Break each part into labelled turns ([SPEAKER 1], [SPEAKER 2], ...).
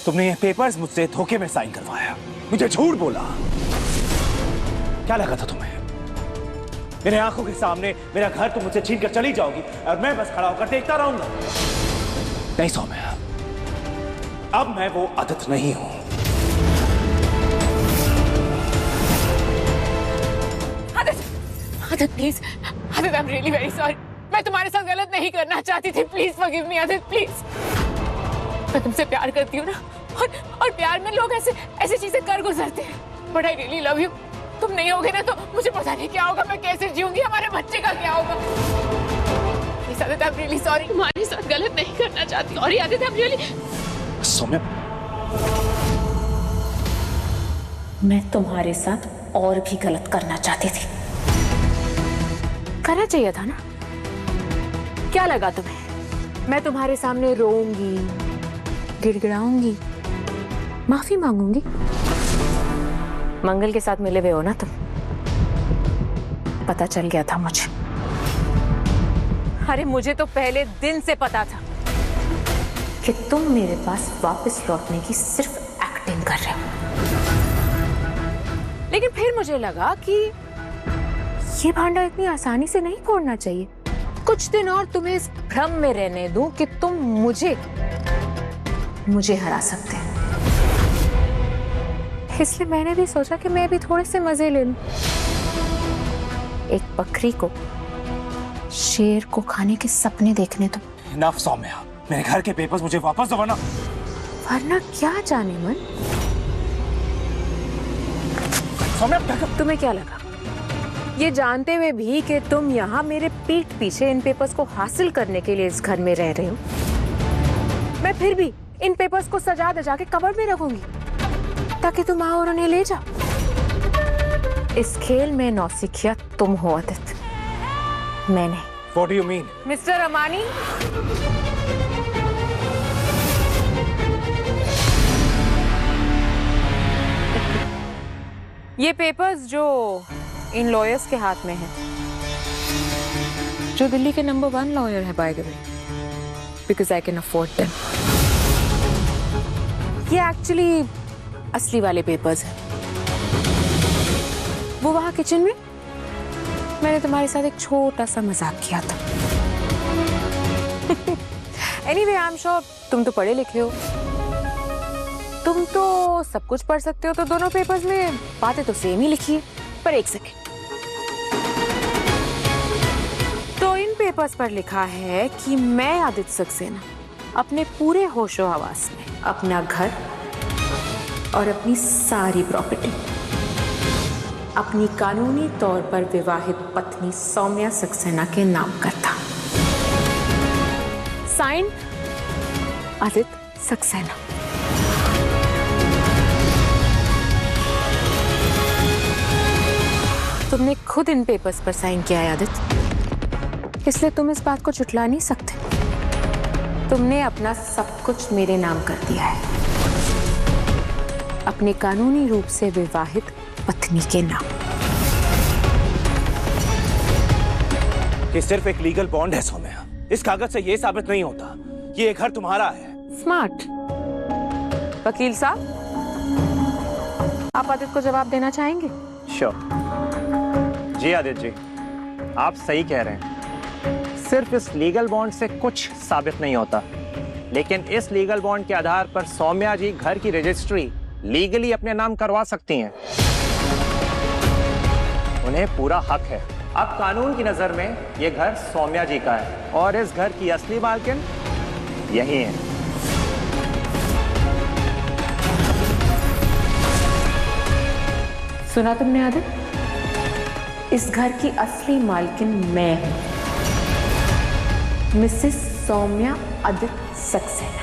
[SPEAKER 1] तुमने ये पेपर्स मुझसे धोखे में साइन करवाया, मुझे झूठ बोला। क्या लगा था तुम्हें? मेरे आंखों के सामने मेरा घर तुम मुझसे छीन कर चली जाओगी और मैं बस खड़ा होकर देखता रहूंगा? नहीं सौम्या, अब मैं वो आदत नहीं हूं।
[SPEAKER 2] Aditya please, Aditya I am really very sorry. मैं तुम्हारे साथ गलत नहीं करना चाहती थी, please forgive me Aditya please. मैं तुमसे प्यार करती हूँ ना, और प्यार में लोग ऐसी चीजें कर गुजरते हैं। But I really love you. तुम नहीं होगे ना तो मुझे पता नहीं क्या होगा, मैं कैसे जीऊंगी, हमारे बच्चे का क्या होगा। Please Aditya I am really sorry. तुम्हारे साथ गलत नहीं करना चाहती। और Aditya I am really
[SPEAKER 1] Saumya,
[SPEAKER 2] मैं तुम्हारे साथ और भी गलत करना चाहती थी। करना चाहिए था ना? क्या लगा तुम्हें मैं तुम्हारे सामने रोऊंगी, गिड़गिड़ाऊंगी, माफी मांगूंगी? मंगल के साथ मिले हुए हो ना तुम, पता चल गया था मुझे। अरे मुझे तो पहले दिन से पता था कि तुम मेरे पास वापस लौटने की सिर्फ एक्टिंग कर रहे हो। लेकिन फिर मुझे लगा कि ये भांडा इतनी आसानी से नहीं फोड़ना चाहिए। कुछ दिन और तुम्हें इस भ्रम में रहने दूं कि तुम मुझे हरा सकते हैं। इसलिए मैंने भी सोचा कि मैं भी थोड़े से मजे ले लूं। एक बकरी को शेर को खाने के सपने देखने दो।
[SPEAKER 1] इनफ सौम्या, मेरे घर के पेपर्स मुझे वापस दो वरना
[SPEAKER 2] क्या जाने मन।
[SPEAKER 1] सौम्या,
[SPEAKER 2] तुम्हें क्या लगा ये जानते हुए भी कि तुम यहाँ मेरे पीठ पीछे इन पेपर्स को हासिल करने के लिए इस घर में रह रहे हो, मैं फिर भी इन पेपर्स को सजा दजा के कबर्ड में रखूंगी ताकि तुम आओ और उन्हें ले जाओ। इस खेल में नौसिखिया तुम हो आदित्य, मैं नहीं।
[SPEAKER 1] What do you mean?
[SPEAKER 2] Mister Amani, ये पेपर्स जो इन लॉयर्स के हाथ में है, जो दिल्ली के नंबर 1 लॉयर है by the way, because I can afford them. ये एक्चुअली असली वाले पेपर्स हैं। वो वहां किचन में मैंने तुम्हारे साथ एक छोटा सा मजाक किया था। एनीवे आई एम श्योर तुम तो पढ़े लिखे हो, तुम तो सब कुछ पढ़ सकते हो, तो दोनों पेपर्स में बातें तो सेम ही लिखी है। पर एक सेकेंड, तो इन पेपर्स पर लिखा है कि मैं आदित्य सक्सेना अपने पूरे होशो हवास में अपना घर और अपनी सारी प्रॉपर्टी अपनी कानूनी तौर पर विवाहित पत्नी सौम्या सक्सेना के नाम करता। साइन आदित्य सक्सेना। तुमने खुद इन पेपर्स पर साइन किया है आदित्य, इसलिए तुम इस बात को झुठला नहीं सकते। तुमने अपना सब कुछ मेरे नाम कर दिया है, अपनी कानूनी रूप से विवाहित पत्नी के नाम।
[SPEAKER 1] ये सिर्फ एक लीगल बॉन्ड है सौम्या, इस कागज से ये साबित नहीं होता ये घर तुम्हारा है।
[SPEAKER 2] स्मार्ट वकील साहब, आप आदित्य को जवाब देना चाहेंगे?
[SPEAKER 3] श्योर। जी आदित्य जी, आप सही कह रहे हैं। सिर्फ इस लीगल बॉन्ड से कुछ साबित नहीं होता, लेकिन इस लीगल बॉन्ड के आधार पर सौम्या जी घर की रजिस्ट्री लीगली अपने नाम करवा सकती हैं। उन्हें पूरा हक है। अब कानून की नजर में ये घर सौम्या जी का है और इस घर की असली मालकिन यही है।
[SPEAKER 2] सुना तुमने आदित्य, इस घर की असली मालकिन मैं हूं, Mrs Saumya Aditya Saxena.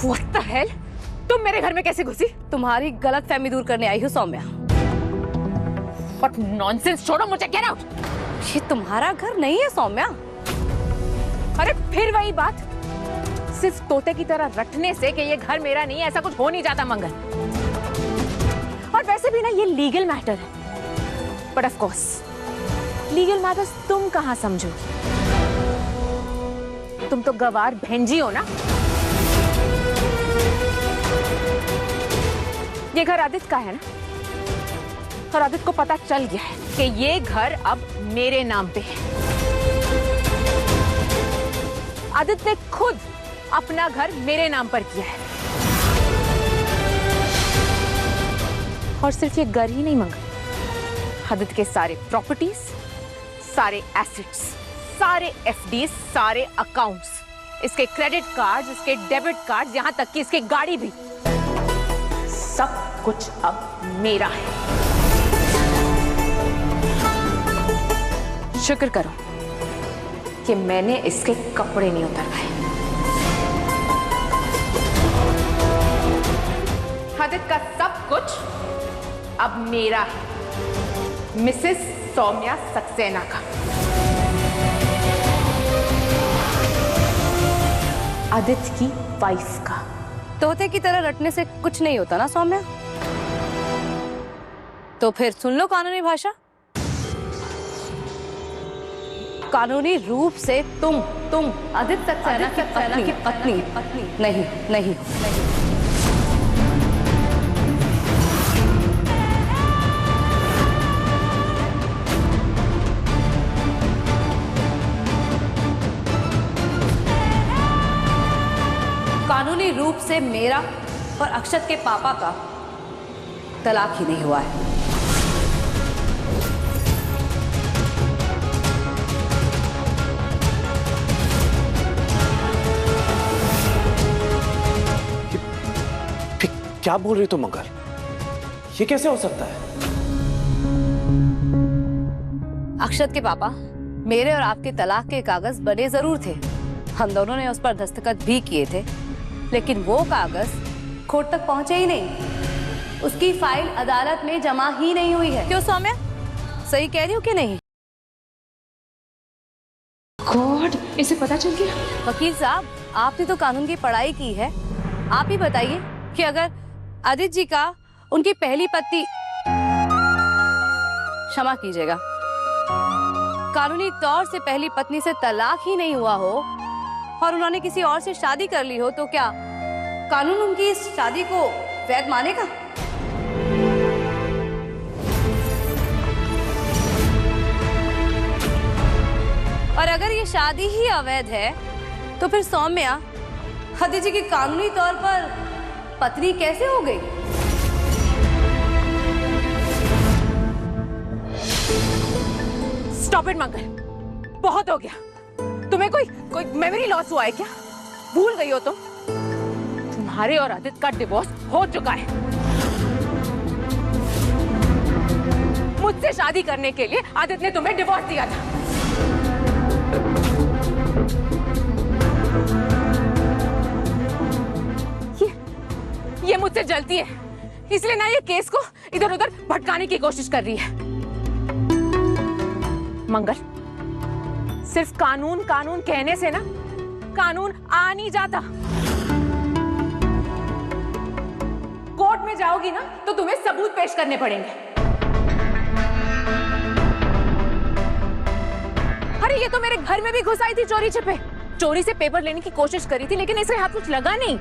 [SPEAKER 2] What the hell? तुम मेरे घर में कैसे घुसी?
[SPEAKER 4] तुम्हारी गलतफहमी दूर करने आई हूँ सौम्या।
[SPEAKER 2] What nonsense! छोड़ो मुझे, get out!
[SPEAKER 4] ये तुम्हारा घर नहीं है सौम्या।
[SPEAKER 2] अरे फिर वही बात, सिर्फ तोते की तरह रटने से कि ये घर मेरा नहीं है ऐसा कुछ हो नहीं जाता मंगल। और वैसे भी ना ये लीगल मैटर है, but of course legal matters तुम कहां समझोगी, तुम तो गवार भेंजी हो ना। ये घर आदित्य का है ना, और आदित्य को पता चल गया है कि ये घर अब मेरे नाम पे है। आदित्य ने खुद अपना घर मेरे नाम पर किया है, और सिर्फ ये घर ही नहीं मंगा, आदित्य के सारे प्रॉपर्टीज, सारे एसेट्स, सारे एफडीज, सारे अकाउंट्स, इसके क्रेडिट कार्ड, इसके डेबिट कार्ड, यहां तक कि इसकी गाड़ी भी, सब कुछ अब मेरा है। शुक्र करो कि मैंने इसके कपड़े नहीं उतरवाए। आदित्य का सब कुछ अब मेरा है, मिसेस सौम्या सक्सेना का। आदित्य की वाइफ का।
[SPEAKER 4] तोते की तरह रटने से कुछ नहीं होता ना सौम्या। तो फिर सुन लो कानूनी भाषा। कानूनी रूप से तुम आदित्य सक्सेना की पत्नी नहीं। कानूनी रूप से मेरा और अक्षत के पापा का तलाक ही नहीं हुआ है।
[SPEAKER 1] क्या बोल रही तुम मंगल? ये कैसे हो सकता है?
[SPEAKER 4] अक्षत के पापा मेरे और आपके तलाक के कागज बने जरूर थे, हम दोनों ने उस पर दस्तखत भी किए थे, लेकिन वो कागज कोर्ट तक पहुंचे ही नहीं। उसकी फाइल अदालत में जमा ही नहीं हुई है। क्यों सौम्या, सही कह रही हूँ कि नहीं?
[SPEAKER 2] गॉड, इसे पता चल गया।
[SPEAKER 4] वकील साहब, आपने तो कानून की पढ़ाई की है, आप ही बताइए कि अगर आदित्य जी का उनकी पहली पत्नी, क्षमा कीजिएगा, कानूनी तौर से पहली पत्नी से तलाक ही नहीं हुआ हो और उन्होंने किसी और से शादी कर ली हो, तो क्या कानून उनकी इस शादी को वैध मानेगा? और अगर ये शादी ही अवैध है तो फिर सौम्या आदित्य जी की कानूनी तौर पर पत्नी कैसे हो गई?
[SPEAKER 2] स्टॉप इट मंगल, बहुत हो गया। तुम्हें कोई मेमोरी लॉस हुआ है क्या? भूल गई हो तुम? तुम्हारे और आदित्य का डिवोर्स हो चुका है। मुझसे शादी करने के लिए आदित्य ने तुम्हें डिवोर्स दिया था। ये मुझसे जलती है, इसलिए ना ये केस को इधर उधर भटकाने की कोशिश कर रही है। मंगल, सिर्फ कानून कानून कहने से ना कानून आ नहीं जाता। कोर्ट में जाओगी ना तो तुम्हें सबूत पेश करने पड़ेंगे। अरे ये तो मेरे घर में भी घुस आई थी चोरी छिपे, चोरी से पेपर लेने की कोशिश करी थी, लेकिन इसे हाथ कुछ लगा नहीं।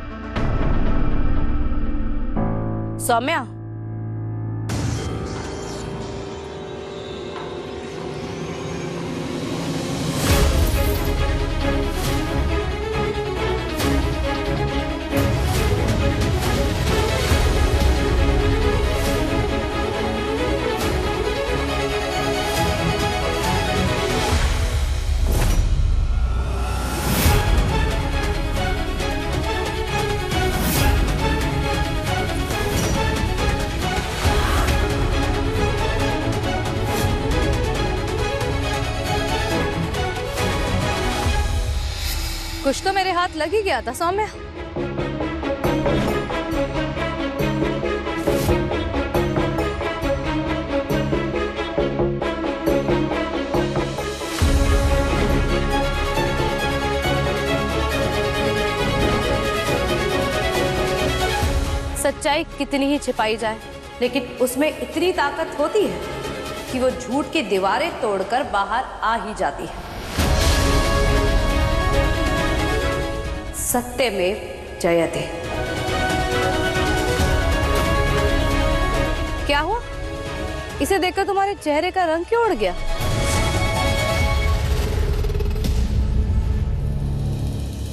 [SPEAKER 4] सौम्या, कुछ तो मेरे हाथ लग ही गया था सौम्या। सच्चाई कितनी ही छिपाई जाए, लेकिन उसमें इतनी ताकत होती है कि वो झूठ की दीवारें तोड़कर बाहर आ ही जाती है। सत्यमेव जयते। क्या हुआ? इसे देखकर तुम्हारे चेहरे का रंग क्यों उड़ गया?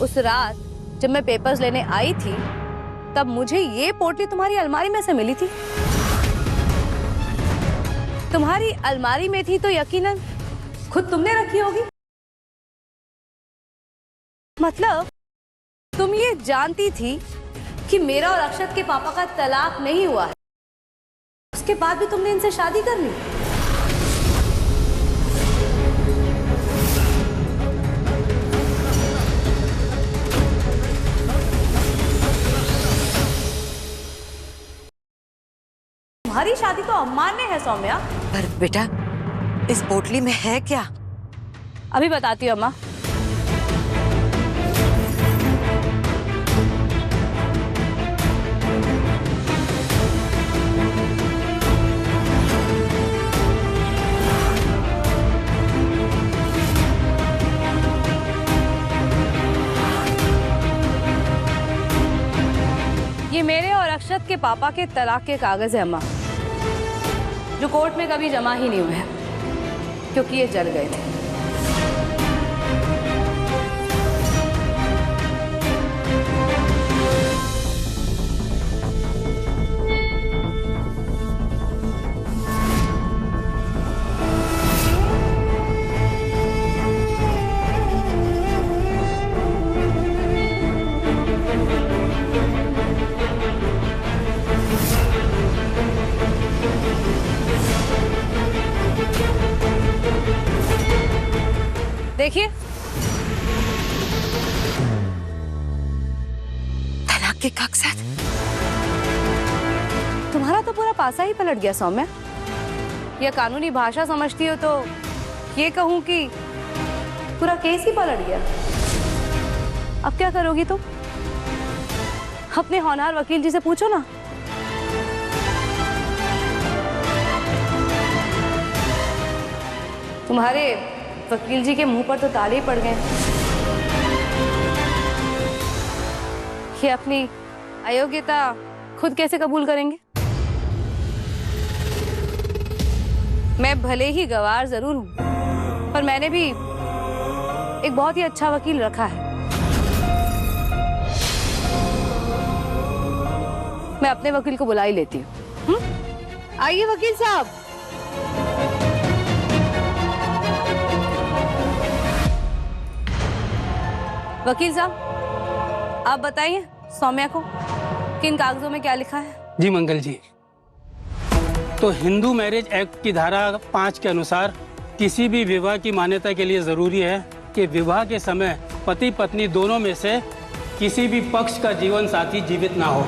[SPEAKER 4] उस रात जब मैं पेपर्स लेने आई थी तब मुझे ये पोटली तुम्हारी अलमारी में से मिली थी। तुम्हारी अलमारी में थी तो यकीनन खुद तुमने रखी होगी। मतलब तुम ये जानती थी कि मेरा और अक्षत के पापा का तलाक नहीं हुआ है, उसके बाद भी तुमने इनसे शादी कर ली। तुम्हारी शादी तो अमान्य है सौम्या।
[SPEAKER 5] पर बेटा, इस पोटली में है क्या?
[SPEAKER 4] अभी बताती हूँ अम्मा। ये मेरे और अक्षत के पापा के तलाक के कागज है अम्मा, जो कोर्ट में कभी जमा ही नहीं हुए हैं क्योंकि ये जल गए थे। देखिए,
[SPEAKER 5] तलाक के कागजात।
[SPEAKER 4] तुम्हारा तो पूरा पासा ही पलट गया सौम्या। यह कानूनी भाषा समझती हो तो ये कहूं कि पूरा केस ही पलट गया। अब क्या करोगी तुम? अपने होनहार वकील जी से पूछो ना। तुम्हारे वकील जी के मुंह पर तो ताले पड़ गए। ये अपनी अयोग्यता खुद कैसे कबूल करेंगे? मैं भले ही गवार जरूर हूं, पर मैंने भी एक बहुत ही अच्छा वकील रखा है। मैं अपने वकील को बुला ही लेती हूँ। आइए वकील साहब। वकील साहब, आप बताइए सौम्या को कि इन कागजों में क्या लिखा है?
[SPEAKER 6] जी मंगल जी, तो हिंदू मैरिज एक्ट की धारा 5 के अनुसार किसी भी विवाह की मान्यता के लिए जरूरी है कि विवाह के समय पति पत्नी दोनों में से किसी भी पक्ष का जीवन साथी जीवित ना हो।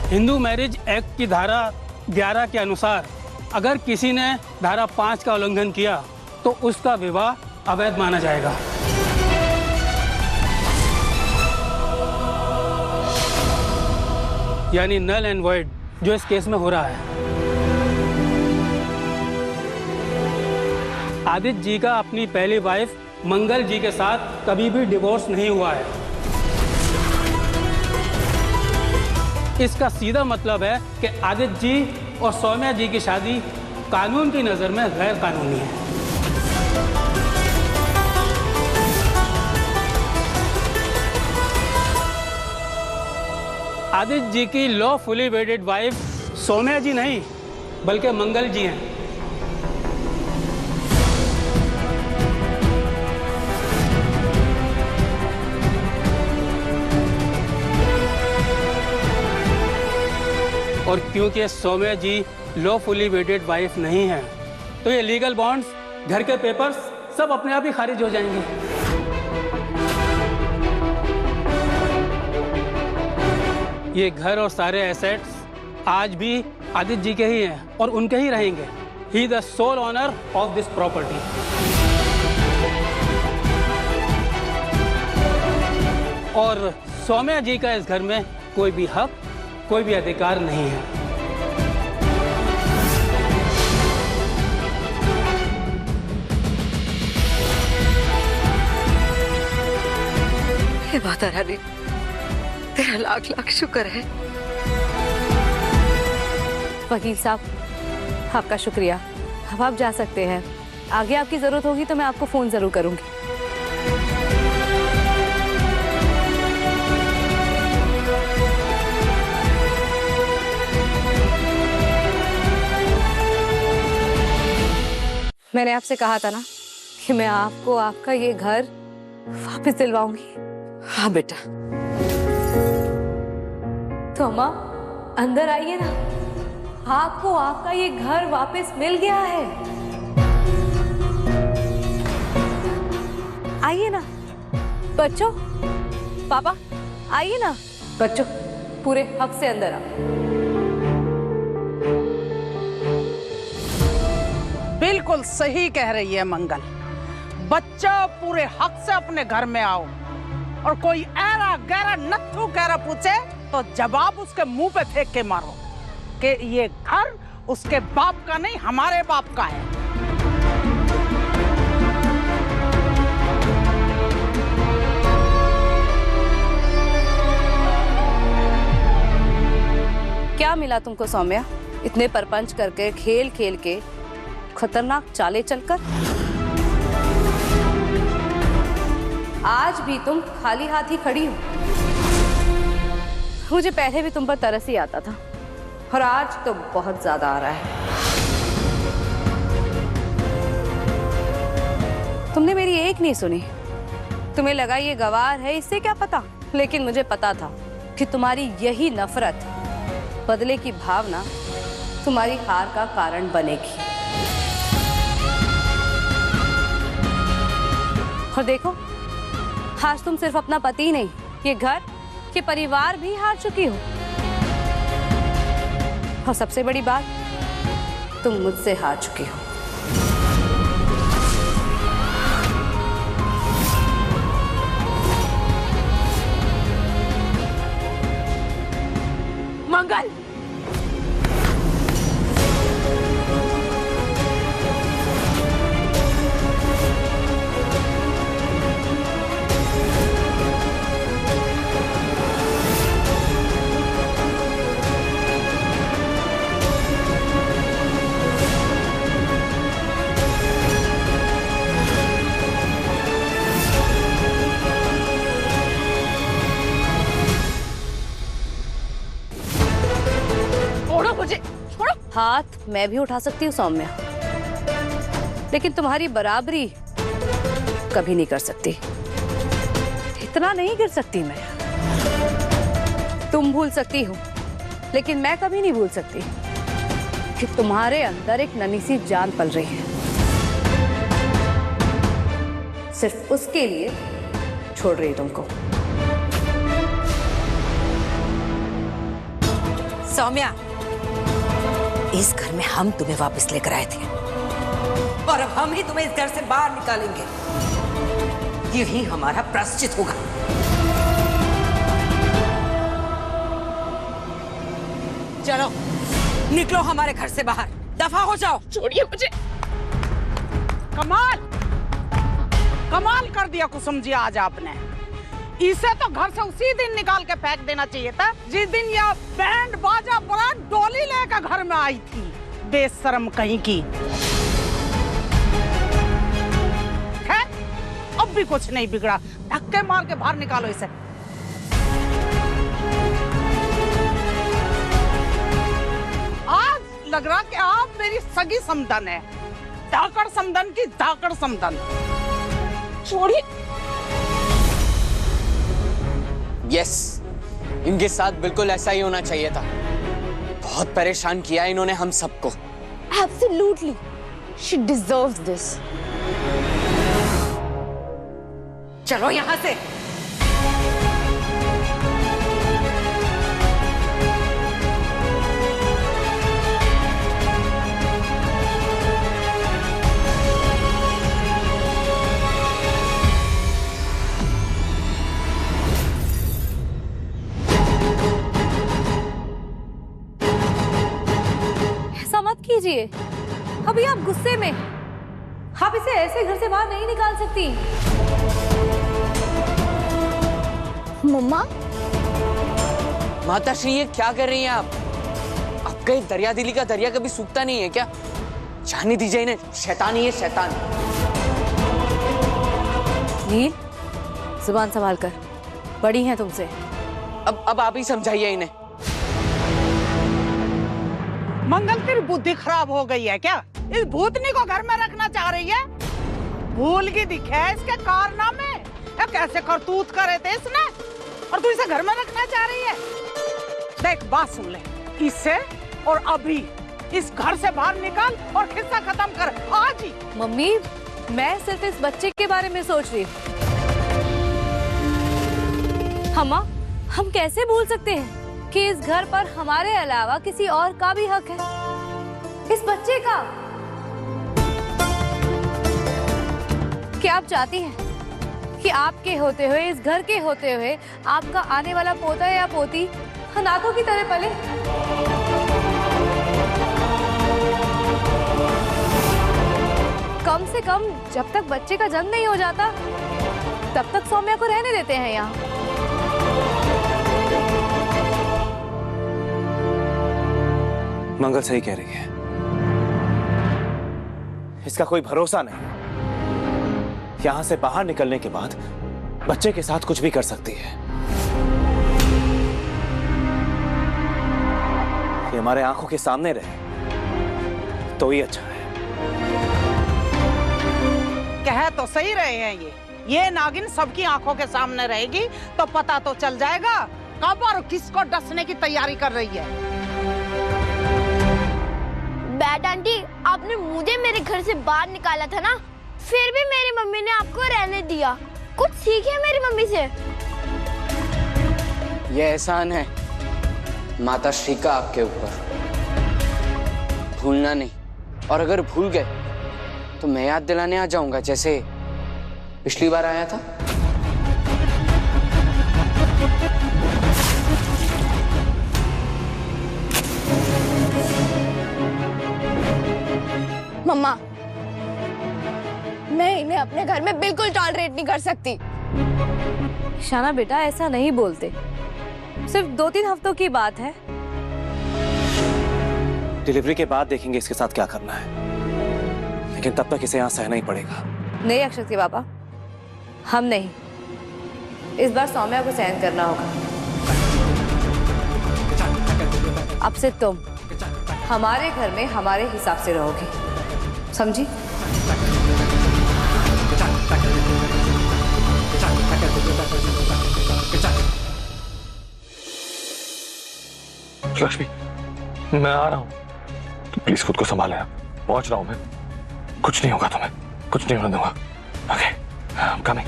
[SPEAKER 6] हिंदू मैरिज एक्ट की धारा 11 के अनुसार अगर किसी ने धारा 5 का उल्लंघन किया तो उसका विवाह अवैध माना जाएगा। यानी नल एंड वॉइड जो इस केस में हो रहा है। आदित्य जी का अपनी पहली वाइफ मंगल जी के साथ कभी भी डिवोर्स नहीं हुआ है। इसका सीधा मतलब है कि आदित्य जी और सौम्या जी की शादी कानून की नज़र में गैर कानूनी है। आदित्य जी की लॉफुली वेडेड वाइफ सौम्या जी नहीं बल्कि मंगल जी हैं। और क्योंकि सौम्या जी लॉफुली वेडेड वाइफ नहीं है तो ये लीगल बॉन्ड्स, घर के पेपर्स सब अपने आप ही खारिज हो जाएंगे। ये घर और सारे एसेट्स आज भी आदित्य जी के ही हैं और उनके ही रहेंगे। He the sole owner of this property. और सौम्या जी का इस घर में कोई भी हक, कोई भी अधिकार नहीं है।
[SPEAKER 5] हे माता रानी, तेरा लाख लाख शुक्र है।
[SPEAKER 4] वकील साहब, आपका शुक्रिया। अब आप जा सकते हैं। आगे आपकी जरूरत होगी तो मैं आपको फोन जरूर करूंगी। मैंने आपसे कहा था ना कि मैं आपको आपका ये घर वापस दिलवाऊंगी।
[SPEAKER 5] हाँ बेटा।
[SPEAKER 4] तो अम्मा, अंदर आइए ना, आपको आपका ये घर वापस मिल गया है। आइए ना बच्चों, पापा आइए ना बच्चों, पूरे हक से अंदर आओ।
[SPEAKER 7] बिल्कुल सही कह रही है मंगल। बच्चा पूरे हक से अपने घर में आओ, और कोई ऐरा गैरा नत्थू गैरा पूछे तो जवाब उसके मुंह पे फेंक के मारो कि ये घर उसके बाप का नहीं, हमारे बाप का है।
[SPEAKER 4] क्या मिला तुमको सौम्या, इतने परपंच करके, खेल खेल के, खतरनाक चाले चलकर? आज भी तुम खाली हाथ ही खड़ी हो। मुझे पहले भी तुम पर तरस ही आता था, और आज तो बहुत ज्यादा आ रहा है। तुमने मेरी एक नहीं सुनी। तुम्हें लगा ये गवार है, इससे क्या पता, लेकिन मुझे पता था कि तुम्हारी यही नफरत, बदले की भावना तुम्हारी हार का कारण बनेगी। और देखो, आज तुम सिर्फ अपना पति नहीं, ये घर, ये परिवार भी हार चुकी हो। और सबसे बड़ी बात, तुम मुझसे हार चुकी हो।
[SPEAKER 2] मंगल, छोड़ो मुझे, छोड़ो।
[SPEAKER 4] हाथ मैं भी उठा सकती हूँ सौम्या, लेकिन तुम्हारी बराबरी कभी नहीं कर सकती। इतना नहीं गिर सकती मैं। तुम भूल सकती हो, लेकिन मैं कभी नहीं भूल सकती कि तुम्हारे अंदर एक नन्ही सी जान पल रही है। सिर्फ उसके लिए छोड़ रही तुमको।
[SPEAKER 5] सौम्या, इस घर में हम तुम्हें वापस लेकर आए थे, और अब हम ही तुम्हें इस घर से बाहर निकालेंगे। यही हमारा प्रायश्चित होगा। चलो, निकलो हमारे घर से बाहर, दफा हो जाओ।
[SPEAKER 2] छोड़िए मुझे।
[SPEAKER 7] कमाल कमाल कर दिया कुसुम जी आज आपने। इसे तो घर से उसी दिन निकाल के फेंक देना चाहिए था जिस दिन यह बैंड बाजा बड़ा डोली लेकर घर में आई थी। बेशर्म कहीं की। है? अब भी कुछ नहीं बिगड़ा, धक्के मार के बाहर निकालो इसे। आज लग रहा कि आप मेरी सगी समधन है, धाकड़ समधन की धाकड़ समधन।
[SPEAKER 2] छोड़िए।
[SPEAKER 8] यस, इनके साथ बिल्कुल ऐसा ही होना चाहिए था। बहुत परेशान किया इन्होंने हम सबको।
[SPEAKER 2] Absolutely, she deserves this.
[SPEAKER 5] चलो यहाँ से।
[SPEAKER 4] कीजिए। अभी आप गुस्से में, आप इसे ऐसे घर से बाहर नहीं निकाल सकती।
[SPEAKER 2] मम्मा,
[SPEAKER 8] माताश्री ये क्या कर रही हैं आप? आपका ये दरिया दिली का दरिया कभी सूखता नहीं है क्या? जाने दीजिए इन्हें, शैतान ही है शैतान।
[SPEAKER 4] नील, जुबान संभाल कर, बड़ी हैं तुमसे।
[SPEAKER 8] अब आप ही समझाइए इन्हें।
[SPEAKER 7] मंगल, तेरी बुद्धि खराब हो गई है क्या? इस भूतनी को घर में रखना चाह रही है? भूल की दिखे इसके कारनामे, कैसे करतूत करे थे इसने, और तू इसे घर में रखना चाह रही है? देख, बात सुन ले, इसे और अभी इस घर से बाहर निकाल और किस्सा खत्म कर आज ही।
[SPEAKER 4] मम्मी, मैं सिर्फ इस बच्चे के बारे में सोच रही हूँ। अम्मा, हम कैसे भूल सकते हैं कि इस घर पर हमारे अलावा किसी और का भी हक है, इस बच्चे का। क्या आप चाहती हैं कि आपके होते हुए, इस घर के होते हुए, आपका आने वाला पोता या पोती अनाथों की तरह पले? कम से कम जब तक बच्चे का जन्म नहीं हो जाता तब तक सौम्या को रहने देते हैं यहाँ।
[SPEAKER 1] मंगल सही कह रही है, इसका कोई भरोसा नहीं। यहां से बाहर निकलने के बाद बच्चे के साथ कुछ भी कर सकती है। ये हमारे आंखों के सामने रहे तो ही अच्छा है।
[SPEAKER 7] कह तो सही रहे हैं ये नागिन सबकी आंखों के सामने रहेगी तो पता तो चल जाएगा कब और किसको डसने की तैयारी कर रही है।
[SPEAKER 9] बैड आंटी, आपने मुझे मेरे घर से बाहर निकाला था ना, फिर भी मेरी मम्मी ने आपको रहने दिया। कुछ सीखे मेरी मम्मी से।
[SPEAKER 8] ये एहसान है माताश्री का आपके ऊपर, भूलना नहीं। और अगर भूल गए तो मैं याद दिलाने आ जाऊंगा, जैसे पिछली बार आया था।
[SPEAKER 9] मम्मा, मैं इन्हें अपने घर में बिल्कुल टॉलरेट नहीं कर सकती।
[SPEAKER 4] शाना बेटा, ऐसा नहीं बोलते, सिर्फ 2-3 हफ्तों की बात है।
[SPEAKER 1] डिलीवरी के बाद देखेंगे इसके साथ क्या करना है, लेकिन तब तक इसे यहाँ सहना ही पड़ेगा।
[SPEAKER 4] नहीं अक्षत के पापा, हम नहीं, इस बार सौम्या को सहन करना होगा। अब से तुम हमारे घर में हमारे हिसाब से रहोगे, समझी?
[SPEAKER 10] लक्ष्मी, मैं आ रहा हूँ, तो प्लीज खुद को संभालें। पहुंच रहा हूँ मैं, कुछ नहीं होगा तुम्हें, कुछ नहीं होने दूंगा। Okay, I am coming.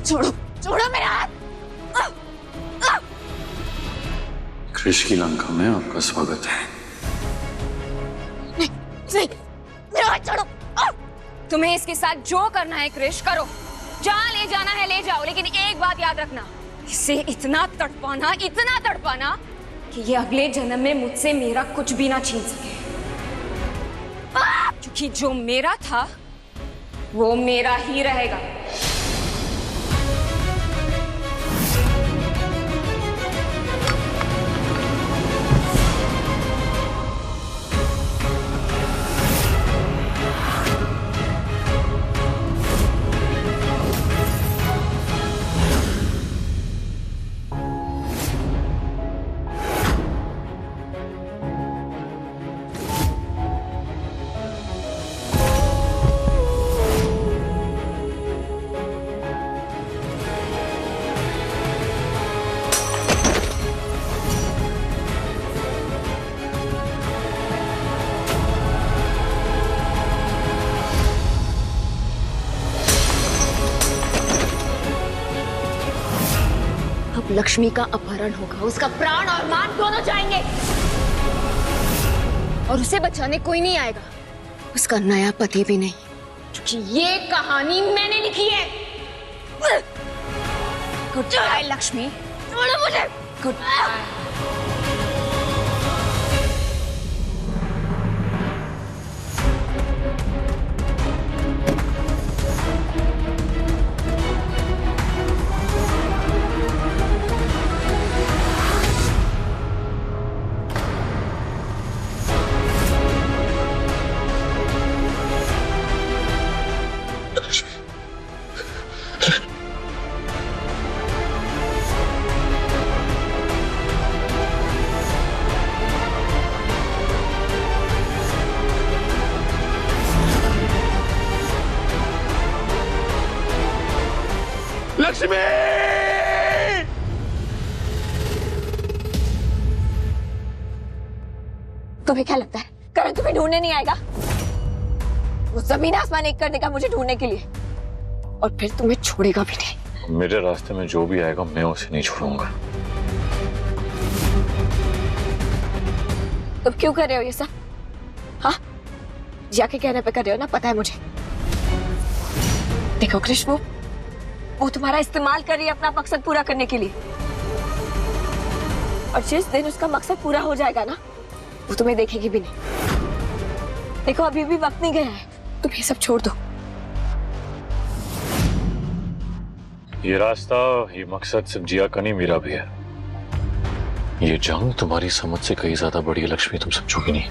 [SPEAKER 9] छोड़ो, छोड़ो मेरा हाथ।
[SPEAKER 11] कृष की लंका में आपका स्वागत है।
[SPEAKER 9] नहीं, मेरा हाथ छोड़ो। तुम्हें इसके साथ जो करना है कृष करो, जहाँ ले जाना है ले जाओ, लेकिन एक बात याद रखना, इसे इतना तड़पाना कि ये अगले जन्म में मुझसे मेरा कुछ भी ना छीन सके। क्योंकि जो मेरा था वो मेरा ही रहेगा। लक्ष्मी का अपहरण होगा, उसका प्राण और मान दोनों जाएंगे और उसे बचाने कोई नहीं आएगा, उसका नया पति भी नहीं। क्योंकि ये कहानी मैंने लिखी है। Goodbye Lakshmi. छोड़ो मुझे। Goodbye.
[SPEAKER 10] लक्ष्मी!
[SPEAKER 9] तुम्हें क्या लगता है करण तुम्हें ढूंढने नहीं आएगा? वो जमीन आसमान एक कर देगा मुझे ढूंढने के लिए, और फिर तुम्हें छोड़ेगा भी नहीं।
[SPEAKER 11] मेरे रास्ते में जो भी आएगा मैं उसे नहीं छोड़ूंगा।
[SPEAKER 9] तुम क्यों कर रहे हो ये सब? हाँ, जिया के कहने पे कर रहे हो ना, पता है मुझे। देखो कृष, वो तुम्हारा इस्तेमाल कर रही है अपना मकसद पूरा करने के लिए, और जिस दिन उसका मकसद पूरा हो जाएगा ना, वो तुम्हें देखेगी भी नहीं। देखो अभी भी वक्त नहीं गया है, तुम ये सब छोड़ दो।
[SPEAKER 11] ये रास्ता, ये मकसद सिर्फ जिया का नहीं, मेरा भी है। ये जंग तुम्हारी समझ से कहीं ज्यादा बड़ी है लक्ष्मी, तुम समझोगी नहीं।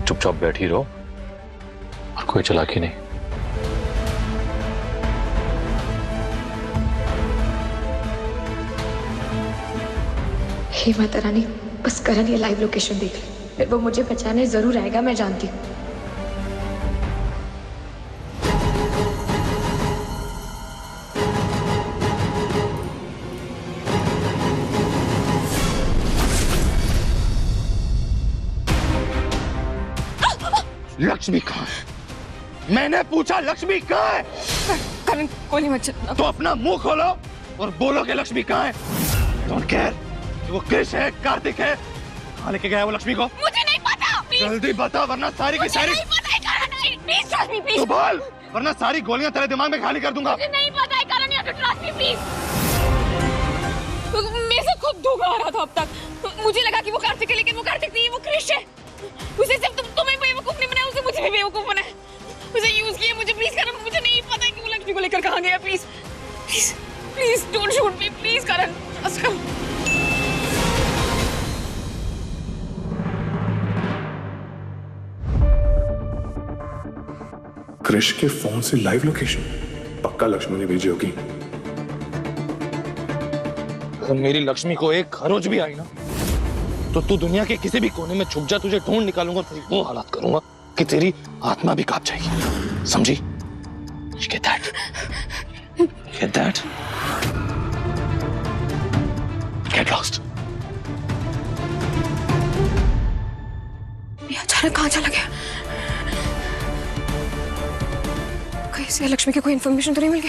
[SPEAKER 11] चुपचाप बैठी रहो और कोई चालाकी नहीं।
[SPEAKER 12] हे माता रानी, बस करण ये लाइव लोकेशन देख ले, फिर वो मुझे बचाने जरूर आएगा, मैं जानती हूँ।
[SPEAKER 10] लक्ष्मी कहाँ है? मैंने पूछा लक्ष्मी कहाँ है?
[SPEAKER 9] करण गोली मत चलाना।
[SPEAKER 10] तो अपना मुंह खोलो और बोलो कि लक्ष्मी कहाँ है। डोंट केयर कि वो कृष है, कार्तिक है, कहाँ लेके गया है वो लक्ष्मी को?
[SPEAKER 9] मुझे नहीं पता।
[SPEAKER 10] जल्दी बता वरना सारी की सारी।
[SPEAKER 9] मुझे नहीं पता है करण, प्लीज ट्रस्ट मी, प्लीज।
[SPEAKER 10] तो बोल वरना सारी गोलियां तेरे दिमाग में खाली कर दूंगा।
[SPEAKER 9] मुझे नहीं पता है Karan, you have to trust me please. मेरे से खुद धोखा आ रहा था अब तक। मुझे लगा कि वो कार्तिक है, लेकिन वो कार्तिक नहीं, वो कृष है। उसे सिर्फ तुम्हें बेवकूफ नहीं बनाया, उसे मुझे भी बेवकूफ बनाया। उसे यूज किया। मुझे प्लीज करण, मुझे नहीं पता है कि वो लक्ष्मी को लेकर कहाँ गया। Please please please don't shoot me, please Karan.
[SPEAKER 13] Krish के फोन से लाइव लोकेशन पक्का लक्ष्मी ने भेजी होगी।
[SPEAKER 10] अगर मेरी लक्ष्मी को एक खरोच भी आई ना, तो तू दुनिया के किसी भी कोने में छुप जा, तुझे ढूंढ निकालूंगा, तेरी वो हालात करूंगा कि तेरी आत्मा भी कांप जाएगी। समझी? Get that? Get that? Get lost.
[SPEAKER 12] ये अचानक कहाँ चला गया? कहीं से लक्ष्मी की कोई इन्फॉर्मेशन तो नहीं मिल गई?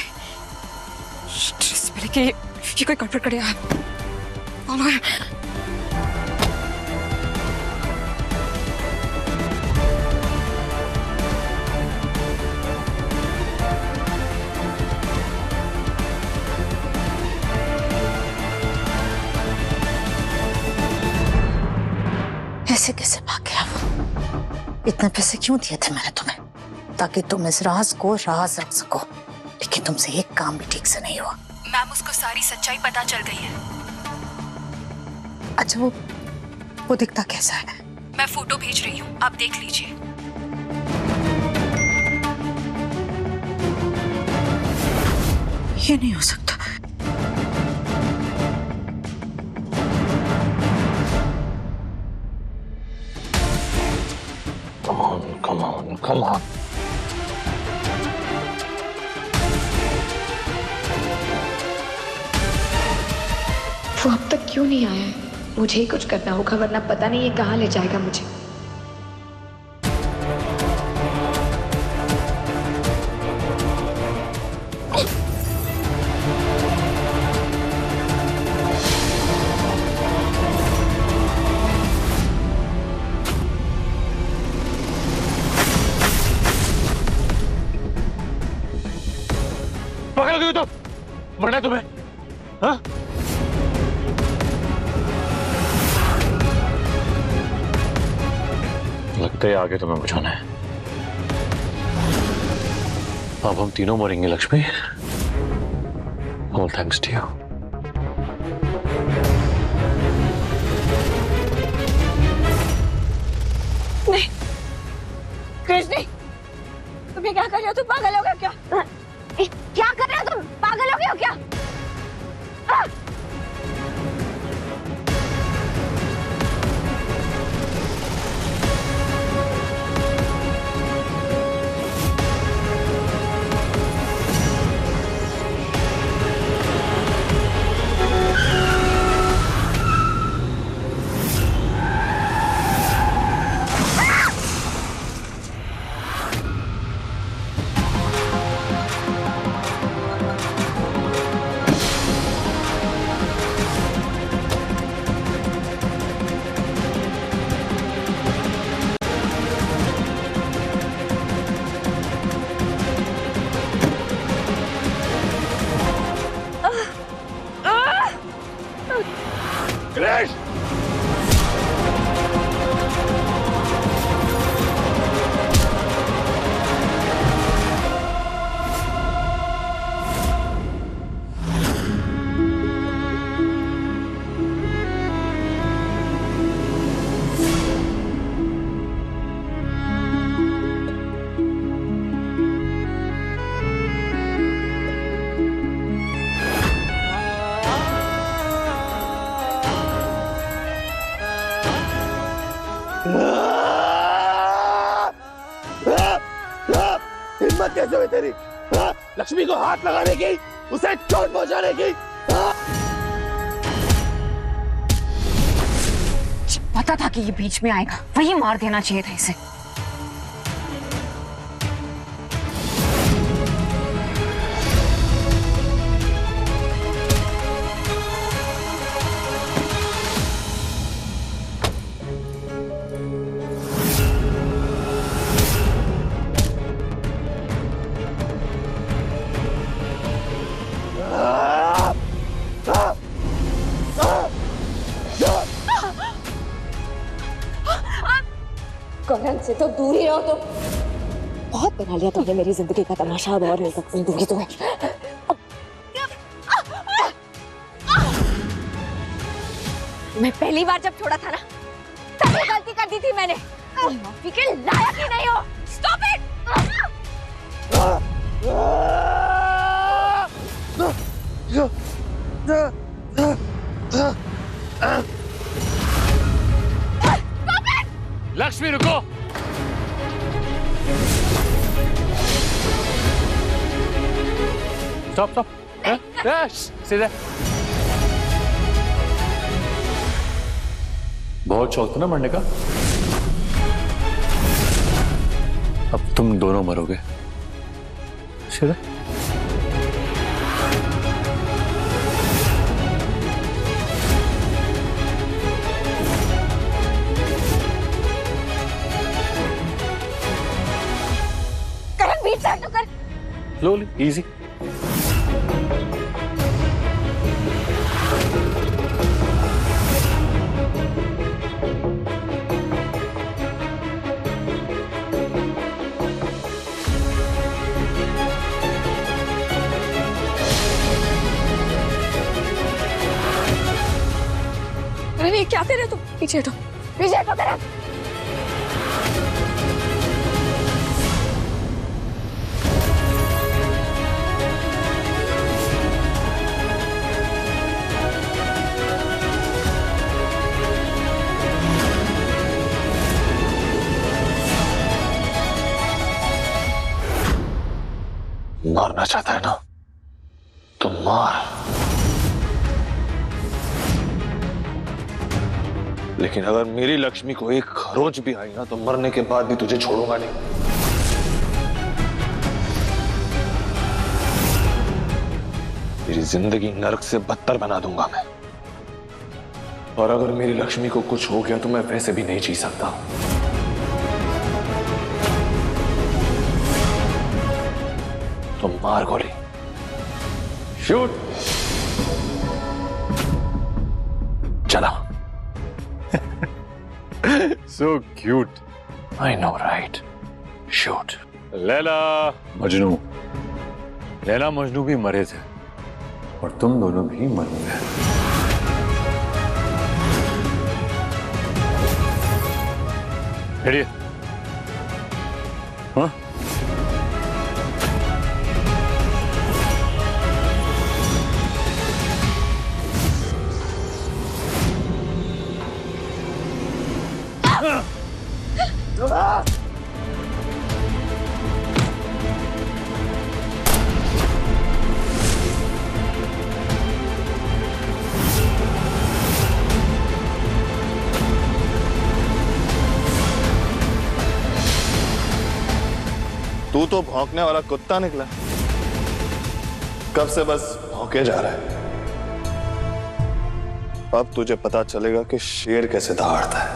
[SPEAKER 12] इससे पहले कि ये कोई गड़बड़ कर दिया। कौन है?
[SPEAKER 5] ऐसे कैसे भाग गया वो? इतने पैसे क्यों दिए थे मैंने तुम्हें? ताकि तुम इस राज को राज रख सको, लेकिन तुमसे एक काम भी ठीक से नहीं हुआ।
[SPEAKER 12] मैम, उसको सारी सच्चाई पता चल गई है।
[SPEAKER 5] अच्छा, वो दिखता कैसा है?
[SPEAKER 12] मैं फोटो भेज रही हूँ, आप देख लीजिए।
[SPEAKER 5] ये नहीं हो सकता।
[SPEAKER 11] Come on, come on, come on.
[SPEAKER 12] वो अब तक क्यों नहीं आया है? मुझे ही कुछ करना होगा, वरना पता नहीं ये कहाँ ले जाएगा मुझे।
[SPEAKER 10] मरना है तुम्हें? हाँ?
[SPEAKER 11] लगता है आगे तुम्हें बुझाना है। अब हम तीनों मरेंगे Lakshmi. All thanks to you.
[SPEAKER 9] नहीं कृष्ण, नहीं, तुम ये क्या कर रहे हो? तुम पागल हो गए क्या? क्या कर रहे हो तुम? पागल हो गए हो क्या?
[SPEAKER 10] क्रिश! हिम्मत कैसे हुई तेरी? लक्ष्मी को हाथ लगाने की, उसे चोट पहुंचाने की?
[SPEAKER 9] पता था कि ये बीच में आएगा, वही मार देना चाहिए था इसे।
[SPEAKER 12] करण से तो दूर ही रहो तुम। बहुत बना लिया तुमने मेरी जिंदगी का तमाशा, अब और नहीं दूंगी तुम्हें।
[SPEAKER 9] मैं पहली बार जब छोड़ा था ना, तभी गलती कर दी थी मैंने। माफी के लायक ही नहीं हो। Stop it!
[SPEAKER 10] लक्ष्मी रुको!
[SPEAKER 11] Stop stop.
[SPEAKER 10] सीधे।
[SPEAKER 11] बहुत शौक था ना मरने का। अब तुम दोनों मरोगे। सीधे। Slowly, easy.
[SPEAKER 12] अरे क्या कर रहे हो तुम? पीछे हटो, पीछे हटो करण।
[SPEAKER 10] मारना चाहता है ना तो मार, लेकिन अगर मेरी लक्ष्मी को एक खरोंच भी आई ना तो मरने के बाद भी तुझे छोड़ूंगा नहीं। तेरी जिंदगी नरक से बदतर बना दूंगा मैं। और अगर मेरी लक्ष्मी को कुछ हो गया तो मैं वैसे भी नहीं जी सकता। तो मार गोली, शूट। चला।
[SPEAKER 11] So cute.
[SPEAKER 10] I know, right? Shoot.
[SPEAKER 11] Laila Majnu, Laila Majnu भी मरे थे और तुम दोनों भी मरोगे। हाँ?
[SPEAKER 13] तू तो भौंकने वाला कुत्ता निकला, कब से बस भौंके जा रहा है। अब तुझे पता चलेगा कि शेर कैसे दहाड़ता है।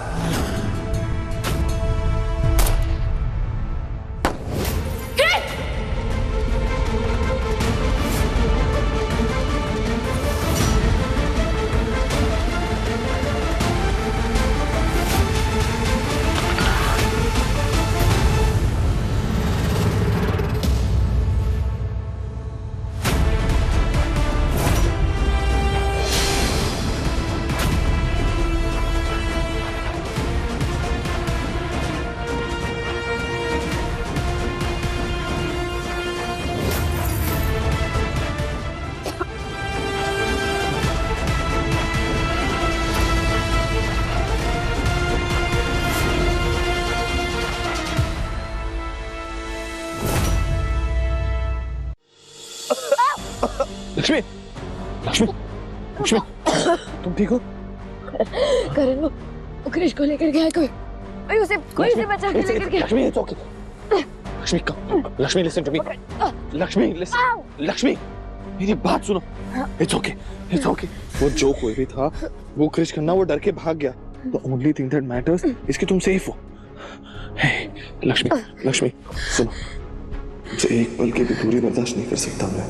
[SPEAKER 10] लक्ष्मी, लक्ष्मी, लक्ष्मी, तुम ठीक हो?
[SPEAKER 12] करण वो क्रिश को लेकर गया कोई उसे से बचा के लेकर गया।
[SPEAKER 10] Lakshmi, it's okay. Lakshmi, Lakshmi, listen to me. Lakshmi, listen. Lakshmi, मेरी बात सुनो. It's okay, it's okay. वो जो कोई भी था, वो क्रिश खन्ना वो डर के भाग गया. The only thing that matters is कि तुम सेफ हो. Hey, लक्ष्मी, लक्ष्मी, सुनो. मुझे एक पल की भी दूरी बर्दाश्त नहीं कर सकता मैं.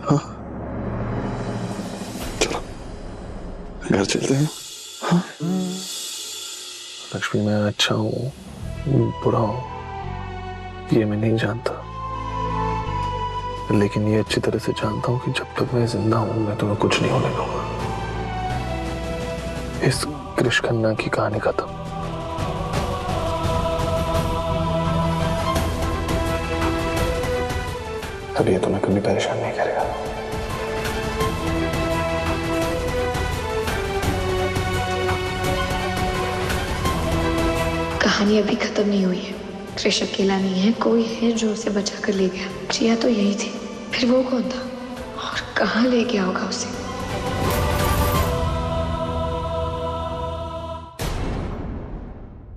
[SPEAKER 10] हाँ? चलो, घर चलते हैं. हाँ? लक्ष्मी, मैं अच्छा हूँ, बुरा हूँ, ये मैं नहीं जानता, लेकिन ये अच्छी तरह से जानता हूँ कि जब तक मैं जिंदा हूँ मैं तुम्हें कुछ नहीं होने दूंगा। इस क्रिश खन्ना की कहानी खत्म। अब ये तुम्हें कभी परेशान नहीं करेगा।
[SPEAKER 12] कहानी अभी खत्म नहीं हुई है। क्रिश अकेला नहीं है, कोई है जो उसे बचा कर ले गया। जिया तो यही थी, फिर वो कौन था और कहाँ ले गया होगा उसे?